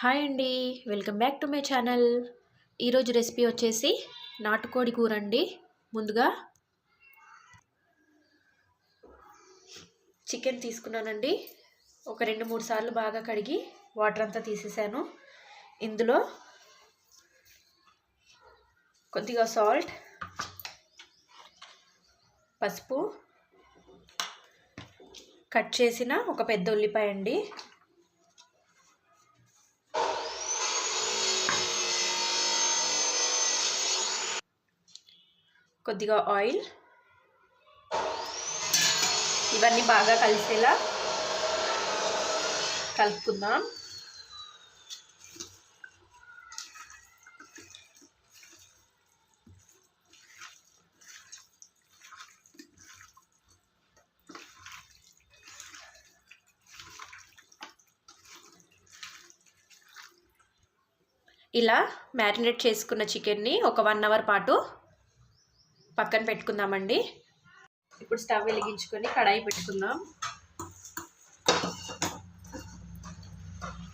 Hi అండి, welcome back to my channel. ఈరోజు recipe వచ్చేసి నాటుకోడి కూర అండి. ముందుగా చికెన్ తీసుకున్నానండి. ఒక 2-3 సార్లు బాగా కడిగి వాటర్ అంతా తీసేసాను. ఇందులో కొద్దిగా సాల్ట్, పసుపు, కట్ చేసిన ఒక పెద్ద ఉల్లిపాయ అండి, కొద్దిగా ఆయిల్, ఇవన్నీ బాగా కలిసేలా కలుపుకుందాం. ఇలా మ్యారినేట్ చేసుకున్న చికెన్ని ఒక 1 అవర్ పాటు పక్కన పెట్టుకుందామండి. ఇప్పుడు స్టవ్ వెలిగించుకొని కడాయి పెట్టుకుందాం.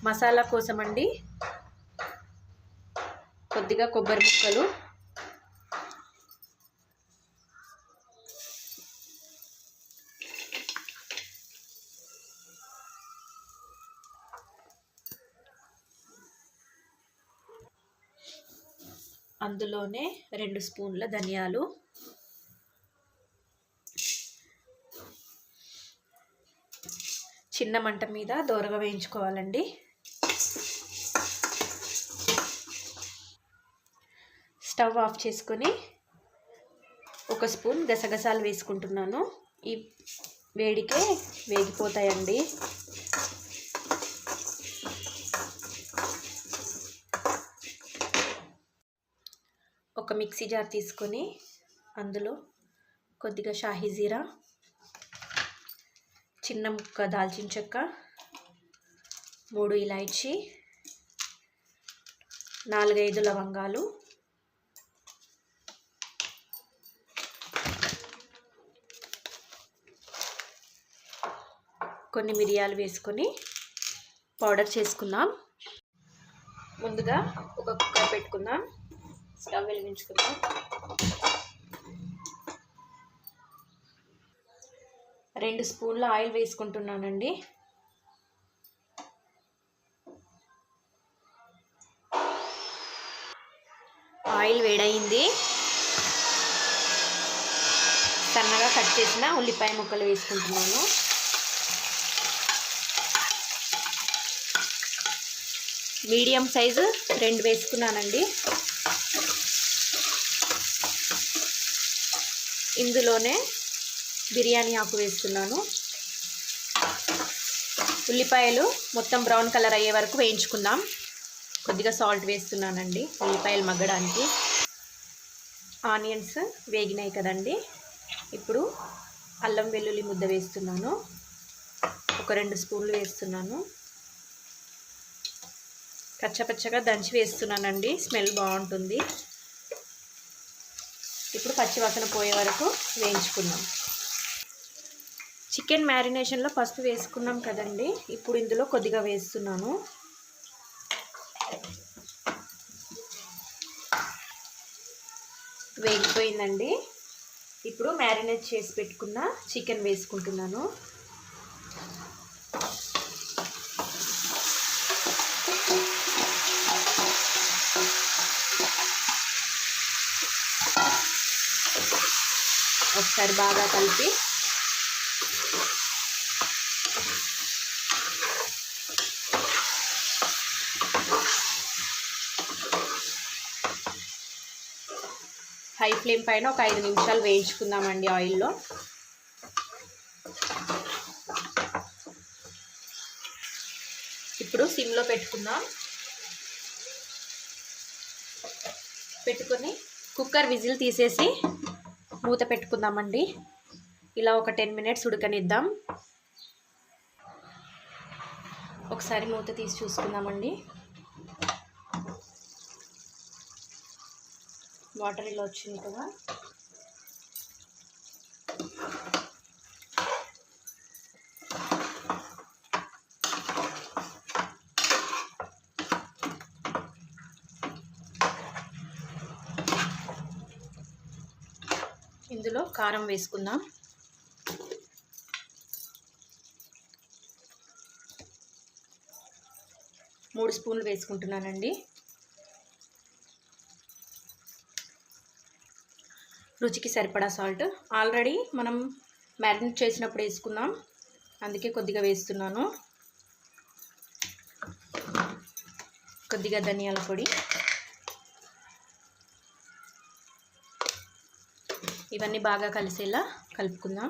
మసాలా కోసం అండి కొద్దిగా కొబ్బరి ముక్కలు, అందులోనే 2 స్పూన్ల ధనియాలు, చిన్న మంట మీద దోరగా వేయించుకోవాలండి. స్టవ్ ఆఫ్ చేసుకొని 1 స్పూన్ గసగసాలు వేసుకుంటున్నాను. ఈ వేడికే వేగిపోతాయండి. ఒక మిక్సీ జార్ తీసుకొని అందులో కొద్దిగా షాహీ జీరా, చిన్న ముక్క దాల్చిన చెక్క, 3 ఇలాచీ, 4-5 లవంగాలు, కొన్ని మిరియాలు వేసుకొని పౌడర్ చేసుకుందాం. ముందుగా ఒక కుక్కర్ పెట్టుకుందాం. స్టవ్ వెలిగించుకుందాం. 2 స్పూన్ల ఆయిల్ వేసుకుంటున్నానండి. ఆయిల్ వేడైంది. సన్నగా కట్ చేసిన ఉల్లిపాయ ముక్కలు వేసుకుంటున్నాను. మీడియం సైజు 2 వేసుకున్నానండి. ఇందులోనే బిర్యానీ ఆకు వేస్తున్నాను. ఉల్లిపాయలు మొత్తం బ్రౌన్ కలర్ అయ్యే వరకు వేయించుకుందాం. కొద్దిగా సాల్ట్ వేస్తున్నానండి ఉల్లిపాయలు మగ్గడానికి. ఆనియన్స్ వేగినాయి కదండి. ఇప్పుడు అల్లం వెల్లుల్లి ముద్ద వేస్తున్నాను. ఒక 2 స్పూన్లు వేస్తున్నాను. కచ్చపచ్చగా దంచి వేస్తున్నానండి, స్మెల్ బాగుంటుంది. ఇప్పుడు పచ్చివాసన పోయే వరకు వేయించుకుందాం. చికెన్ మ్యారినేషన్లో పసుపు వేసుకున్నాం కదండి. ఇప్పుడు ఇందులో కొద్దిగా వేస్తున్నాను. వేగిపోయిందండి. ఇప్పుడు మ్యారినేట్ చేసి పెట్టుకున్న చికెన్ వేసుకుంటున్నాను. ఒకసారి బాగా కలిపి హై ఫ్లేమ్ పైన ఒక 5 నిమిషాలు వేయించుకుందామండి ఆయిల్లో. ఇప్పుడు సిమ్లో పెట్టుకుందాం. పెట్టుకొని కుక్కర్ విజిల్ తీసేసి మూత పెట్టుకుందామండి. ఇలా ఒక 10 మినిట్స్ ఉడకనిద్దాం. ఒకసారి మూత తీసి చూసుకుందామండి. వాటర్ ఇలా వచ్చింది కదా. ఇందులో కారం వేసుకుందాం. మూడు స్పూన్లు వేసుకుంటున్నానండి. రుచికి సరిపడా సాల్ట్. ఆల్రెడీ మనం మ్యారినేట్ చేసినప్పుడు వేసుకున్నాం, అందుకే కొద్దిగా వేస్తున్నాను. కొద్దిగా ధనియాల పొడి. ఇవన్నీ బాగా కలిసేలా కలుపుకుందాం.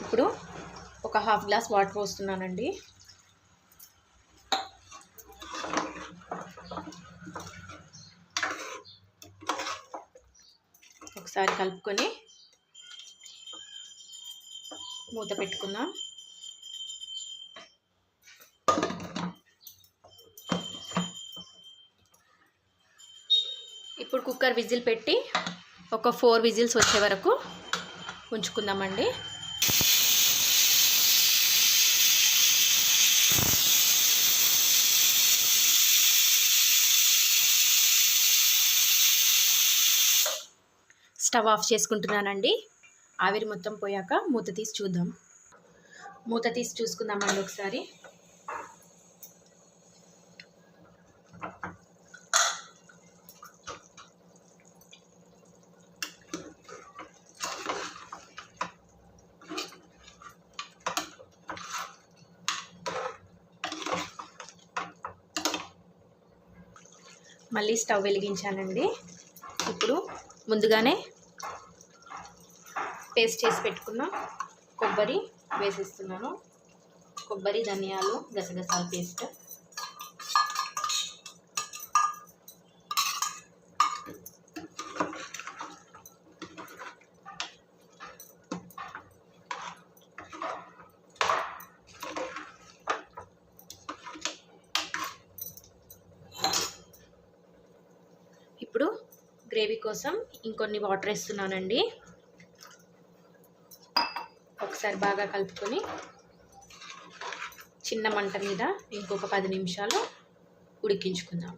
ఇప్పుడు ఒక హాఫ్ గ్లాస్ వాటర్ పోస్తున్నానండి. ఒకసారి కలుపుకొని మూత పెట్టుకుందాం. ఇప్పుడు కుక్కర్ విజిల్ పెట్టి ఒక 4 విజిల్స్ వచ్చే వరకు ఉంచుకుందామండి. స్టవ్ ఆఫ్ చేసుకుంటున్నానండి. ఆవిరి మొత్తం పోయాక మూత తీసి చూద్దాం. మూత తీసి చూసుకుందామండి ఒకసారి. మళ్ళీ స్టవ్ వెలిగించానండి. ఇప్పుడు ముందుగానే పేస్ట్ చేసి పెట్టుకున్న కొబ్బరి వేసేస్తున్నాను. కొబ్బరి, ధనియాలు, గసగసాల పేస్ట్. ఇప్పుడు గ్రేవీ కోసం ఇంకొన్ని వాటర్ వేస్తున్నానండి. ఒకసారి బాగా కలుపుకొని చిన్న మంట మీద ఇంకొక 10 నిమిషాలు ఉడికించుకుందాం.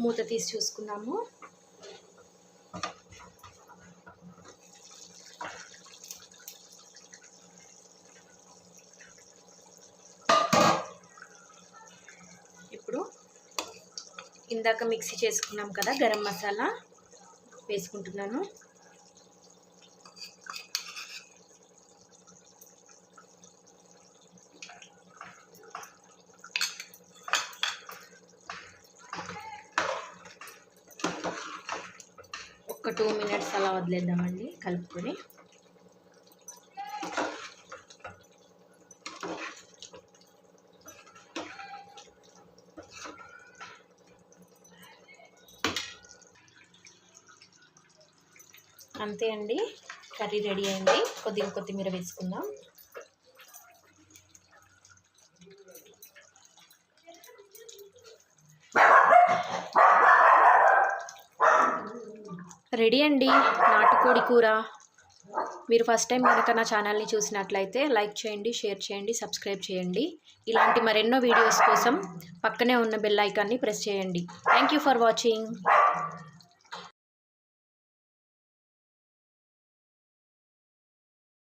మూత తీసి చూసుకుందాము. ఇప్పుడు ఇందాక మిక్సీ చేసుకున్నాం కదా గరం మసాలా వేసుకుంటున్నాను. ఒక 2 మినిట్స్ అలా వదిలేద్దామండి కలుపుకొని. అంతే అండి, కర్రీ రెడీ అయింది. కొద్దిగా కొత్తిమీర వేసుకుందాం. రెడీ అండి నాటుకోడి కూర. మీరు ఫస్ట్ టైం కనుక నా ఛానల్ని చూసినట్లయితే లైక్ చేయండి, షేర్ చేయండి, సబ్స్క్రైబ్ చేయండి. ఇలాంటి మరెన్నో వీడియోస్ కోసం పక్కనే ఉన్న బెల్ ఐకాన్ని ప్రెస్ చేయండి. Thank you for watching.